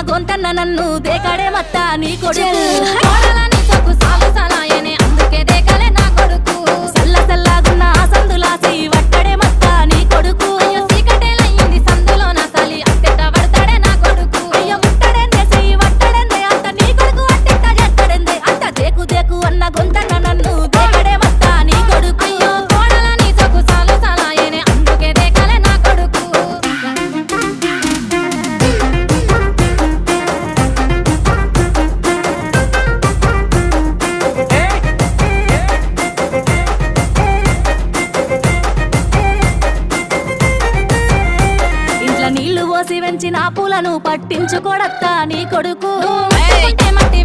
గొంతన్న నన్ను దేకాడే మత్త నీ కొడుకు అందుకే దేకలే నా కొడుకు సల్ల సల్లాగున్న ఆ సందులాసి వట్టడే మత్త నీ కొడుకు అయ్యో సీకటేలయ్యింది సందులో నా సలి అత్తెట పడతాడే నా కొడుకు అయ్యో ముట్టడెందే చెయ్యి వట్టడెందే అంత నీ కొడుకు అట్టిట్ట చేస్తాడెందే అంత దేకు దేకు అన్న గొంతన్న నన్ను దేకాడే మత్త నీ కొడుకు అయ్యో కోడలని సొక్కు సాలాయనే అందుకే దేకలే నా కొడుకు ఇంట్లో నీళ్లు పోసి వెంచిన పూలను పట్టించుకోడత్తా నీ కొడుకు మట్టి